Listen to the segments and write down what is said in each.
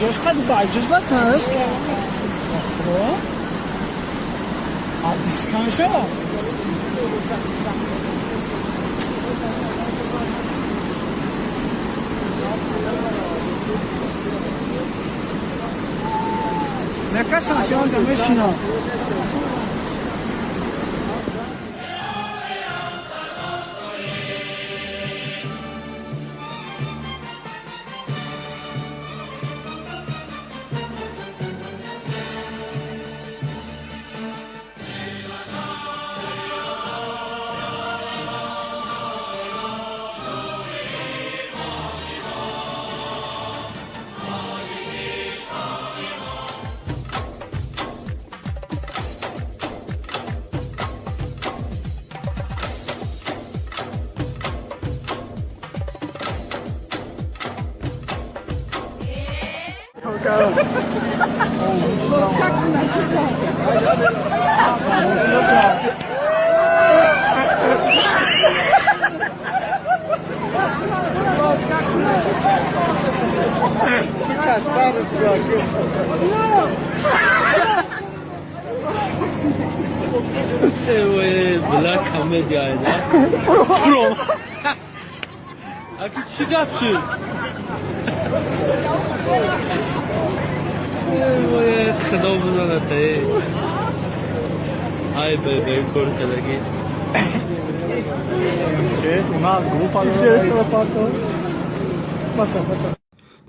جاش قد باجش بس نست خب دیسکانشو نکشن شما آنجا بشینا Black comedy ayda. From. Aki çıkapçı. Oy, خدا بزنته. Ay be korku lagi.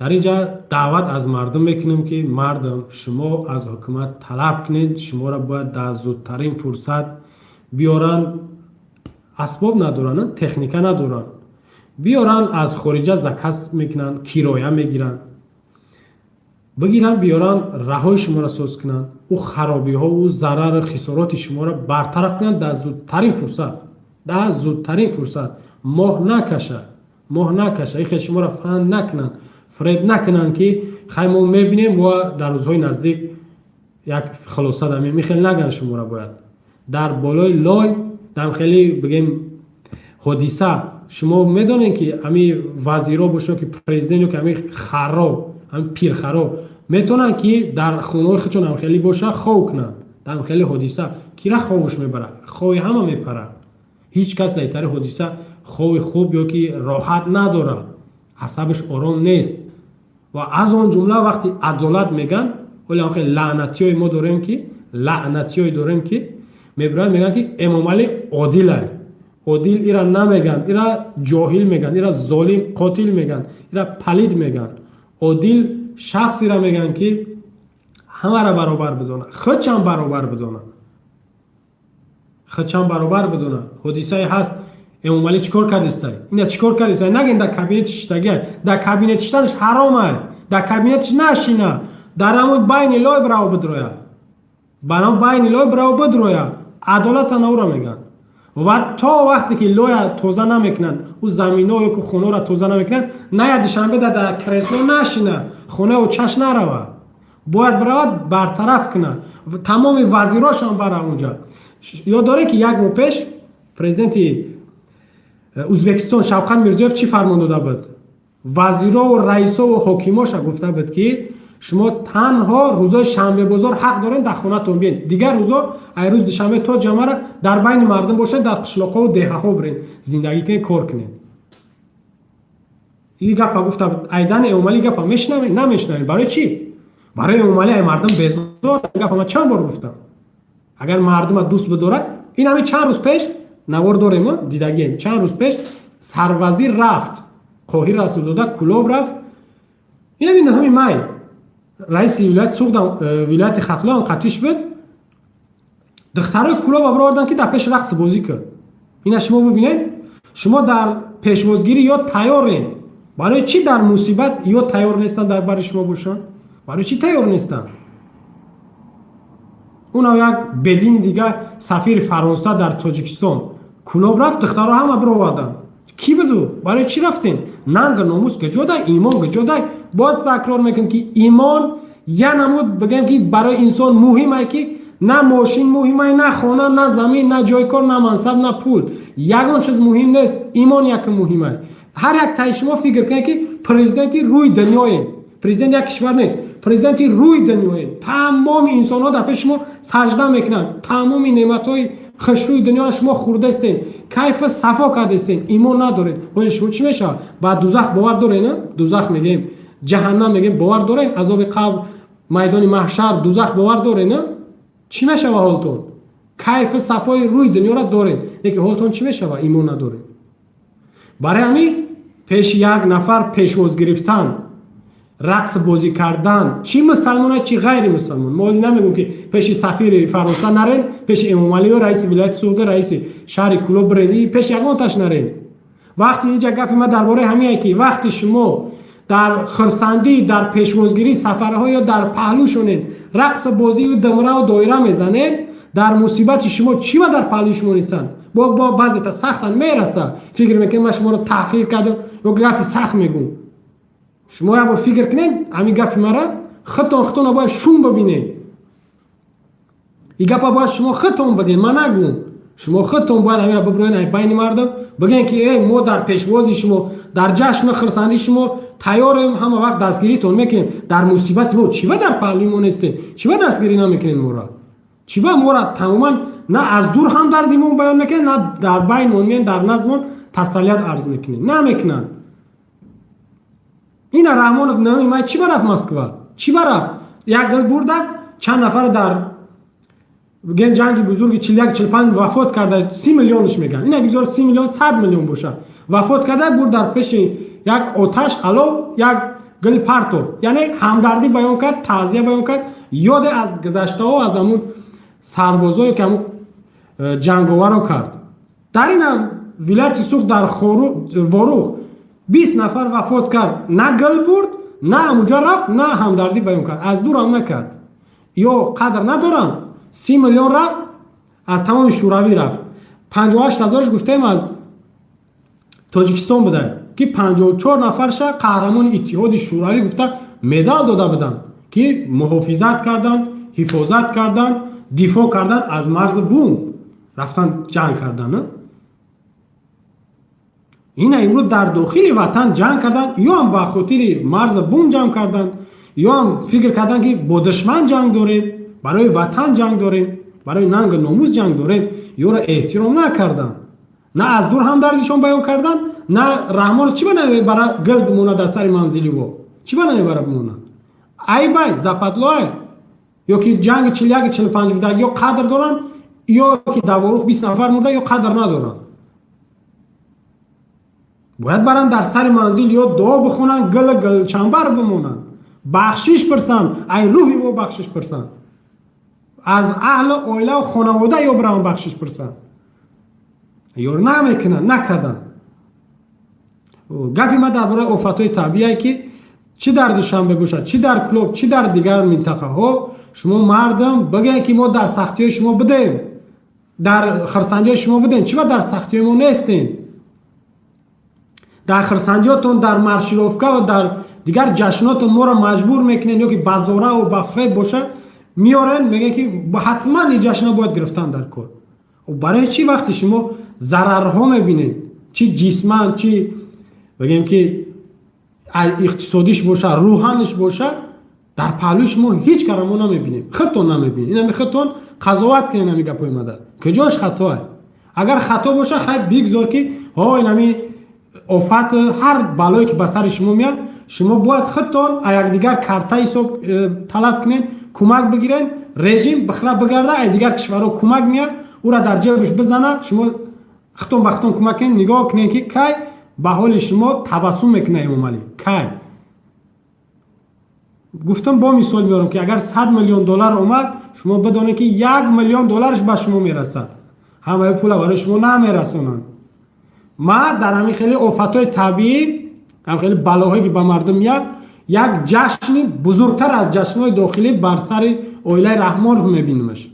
در اینجا دعوت از مردم میکنم که مردم شما از حکومت طلب کنید شما را باید در زودترین فرصت بیارن اسباب ندارن تکنیک ندارن بیارن از خارجه زکات میکنن کرایه میگیرن بگیرن بیارن رهای شما را ساز کنن او خرابی ها و ضرر خسارات شما را برطرف کنن در زودترین فرصت ماه نکشه این شما را فهم نکنن فریب نکنن که خیلی ما میبینیم و در روزهای نزدیک یک خلاصه دمیم میخیل نگن شما را باید در بالای لای در خیلی بگیم حدیثه شما میدونین که امی وزیرا باشه که پریزیدنت که امی خرا هم پیر خرا میتونن که در خونه خودشون هم خیلی باشه خو کنن در خیلی حدیثه کیرا خوش میبره خوی همه میپره هیچ کس زیتر حدیثه خوی خوب یا که راحت نداره عصبش آرام نیست و از اون جمله وقتی عدالت میگن ولی آخه لعنتی ما داریم که میبرن میگن که امامعلی عادله عادل ایرا نمیگن ایرا جاهل میگن ایرا ظالم قاتل میگن ایرا پلید میگن عادل شخصی را میگن که همه را برابر بدونه خودشان برابر بدونه حدیثه هست امامعلی چیکار کرده اینا چیکار کرده نگین در کابینتش تگه در کابینتش حرامه در کابینتش نشینه در همون بین لای برای بدرویا عدالت نورا میگن و تا وقتی که لای توزه نمیکنن و زمینای که خونه را توزه نمیکنن نه شنبه در کریسلو نشینه خونه و چش نروه باید برطرف کنه تمام وزیراش هم برای اونجا یاد داره که یک ماه پیش پرزیدنت ازبکستان شوکت میرزیوف چی فرمان داده بود وزیرا و رئیسا و حکیماش گفته بود که شما تنها روزای شنبه بازار حق دارین در خونه‌تون بیاین دیگر روزا ای روز دوشنبه تا جمعه را در بین مردم باشه در قشلاق‌ها و دهه‌ها برین زندگی کنین کار کنین این گپا گفته بود ایدن امامعلی گپا نمیشنوین برای چی برای امامعلی مردم безор گپا ما چند بار گفتم اگر مردم دوست بداره این همین چند روز پیش نوار داریم دیدگی چند روز پیش سروزیر رفت قاهر رسولزاده کولوب رفت این همین مای رئیس ولایت سوخت ولایت ختلان قطیش بود دخترای کولوب آوردن که در پیش رقص بازی کرد اینا شما ببینید شما در پیشوازگیری یا تیارین برای چی در مصیبت یا تیار نیستن در برای شما باشن برای چی تیار نیستن اون یک بدین دیگه سفیر فرانسه در تاجیکستان کولوب رفت دخترها هم آوردن کی بدو برای چی رفتین ننگ ناموس گجوده ایمان گجوده باز تکرار میکنم که ایمان یا نمود بگم که برای انسان مهمه که نه ماشین مهمه نه خانه نه زمین نه جای کار نه منصب نه پول یگان چیز مهم نیست ایمان یک مهمه هر یک تای شما فکر کنید که پرزیدنتی روی دنیای президент یک کشور نه، президенти روی دنیای تمام انسان ها در پیش شما سجده میکنن، تمام نعمت های خوشروی دنیا را شما خورده استین، کیف صفا کرده استین، ایمان ندارید، ولی شما چی میشه؟ بعد دوزخ باور داره نه؟ دوزخ میگیم، جهنم میگیم باور داره، عذاب قبر، میدان محشر، دوزخ باور داره نه؟ چی میشه و حالتون؟ کیف صفای روی دنیا را داره، لیکن حالتون چی میشه و ایمان نداره؟ برای همین پیش یک نفر پیشواز گرفتن، رقص بازی کردن، چی مسلمان چی غیر مسلمان. ما نمیگم که پیش سفیر فرانسه نرین، پیش امامعلی و رئیس ولایت سعودی، رئیس شهر کلوب برین، پیش یگان تاش نرین. وقتی اینجا گپ ما درباره همینه که وقتی شما در خرسندی، در پیشوازگیری سفرها یا در پهلو شونین رقص بازی و دمره و دایره میزنین، در مصیبت شما چی و در پهلو شما نیستن؟ با بعضی تا سختن میرسه، فکر میکنم من شما رو تحقیر کردم یا گپی سخت میگم. شما یا فکر کنین همین گپ مرا خطون باید شون ببینید. این گپ باید شما خطون بگین، من نگم. شما خطون باید همین را ببرین بین مردم بگین که ما در پیشوازی شما، در جشن خرسندی شما تیاریم، همه وقت دستگیریتون میکنیم. در مصیبت ما چی با در پهلوی ما نیستیم؟ چی با دستگیری نمیکنین ما را؟ چی با ما را تماما نه از دور هم دردیمون بیان میکنین، نه در بینمون میان در نزدمون تسلیت عرض میکنین؟ نمیکنن. این رحمانов نامی ما چی برات مسکو؟ چی برات؟ یک گل بردن چند نفر در بگن جنگ بزرگ 41-45 وفات کرده، 30 میلیونش میگن. این اگه 30 میلیون 100 میلیون باشه وفات کرده، برد در پیش یک آتش الو یک گل پرتو، یعنی همدردی بیان کرد، تعزیه بیان کرد، یاد از گذشته ها از همون سربازایی که همون جنگاور رو کرد. در این ولایت سوخت در واروخ 20 نفر وفات کرد، نه گل برد، نه اونجا رفت، نه همدردی بیان کرد، از دور هم نکرد. یا قدر ندارن، 30 میلیون رفت، از تمام شوروی رفت. 58,000 گفتیم از تاجیکستان بوده که 54 نفرش قهرمان اتحاد شوروی گفته مدال داده بودن که محافظت کردن، حفاظت کردن، دفاع کردن از مرز بوم، رفتن جنگ کردن. نه؟ این امروز در داخل وطن جنگ کردن، یا هم به خاطر مرز بوم جنگ کردن، یا هم فکر کردن که با دشمن جنگ داریم، برای وطن جنگ داریم، برای ننگ ناموس جنگ داریم، یا را احترام نکردن. نه از دور هم دردشون بیان کردن، نه رحمان چی بنامه برای گل بمونه در سر منزلی و چی بنامه برای بمونه. ای بای زپتلای یا که جنگ 41-45 بوده، یا قدر دارن، یا که دواروخ 20 نفر مرده، یا قدر ندارن. باید برن در سر منزل یا دعا بخونن، گل چنبر بمونن، بخشش پرسن، ای روحی و بخشش پرسن، از اهل عائله و خانواده یا برام بخشش پرسن. یا نمیکنن، نکردن. گپی ما درباره آفت‌های طبیعی که چی در دوشنبه باشد، چی در کلوب، چی در دیگر منطقه ها، شما مردم بگین که ما در سختی های شما بدیم، در خرسندی های شما بدیم. چی با در سختی های ما نیستین؟ در خرسندیاتون، در مارشیروفکا و در دیگر جشناتون ما را مجبور میکنین یا که بازاره و بفریب باشه، میارن میگن که حتما این جشن باید گرفتن در کار. و برای چی وقتی شما ضررها میبینید، چی جسمان، چی بگیم که اقتصادیش باشه، روحانش باشه، در پهلوش ما هیچ کارمون نمیبینیم، خطون نمیبینیم. اینم خطون قضاوت کنه نمیگه پای مدد کجاش خطاه. اگر خطا باشه خیلی بگذار که ها اینمی آفت هر بلایی که به سر شما میاد، شما باید خطون یک دیگر کارت حساب طلب کنین، کمک بگیرین، رژیم بخلا بگرده، دیگر کشورها کمک میاد او را در جیبش بزنه، شما خطون بختون کمک کنین، نگاه کنین که کی به حال شما تبسم میکنه امامعلی. کی گفتم با مثال میارم که اگر 100 میلیون دلار اومد، شما بدونید که 1 میلیون دلارش به شما میرسه، همه پول برای شما نمیرسونن. ما در همین خیلی آفت‌های طبیعی، هم خیلی بلاهایی که به مردم میاد، یک جشن بزرگتر از جشن‌های داخلی بر سر عائله رحمانوف میبینیمش.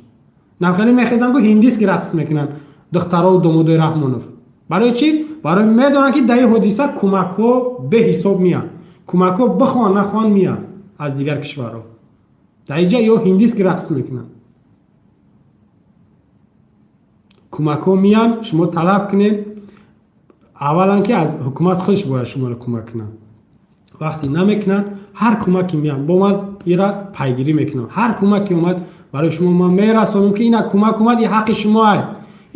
نه خیلی میخیزن که هندیست که رقص میکنن دخترها و دامادای رحمانوف. برای چی؟ برای میدونن که در حدیثه کمک‌ها به حساب میاد، کمک‌ها بخوان نخوان میاد از دیگر کشورها. در اینجا یا هندیست که رقص میکنن، کمک‌ها میان، شما طلب کنید. اولا که از حکومت خودش باید شما رو کمک کنن. وقتی نمیکنن، ҳар кӯмаки меям бо маз ира пайгирӣ мекунам. Ҳар кӯмаки омад барои шумо ман мерасонам ки ина кӯмак омад, ин ҳаққи шумоай.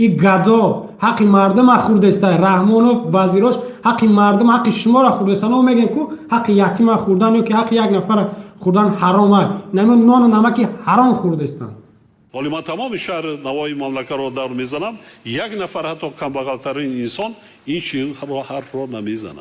ин гадо ҳаққи мардума хурдестай. Раҳмонов вазирош ҳаққи мардум, ҳаққи шуморо хурдеста. Но мегем ку ҳаққи ятима хурдан ё ки ҳаққи як нафара хурдан ҳаромай. Нами нону намаки ҳаром хурдестанд. ولی من تمام شهر نوای مملکت را دور میزنم، یک نفر حتی کمبغلترین انسان این چیز رو حرف رو نمیزنه.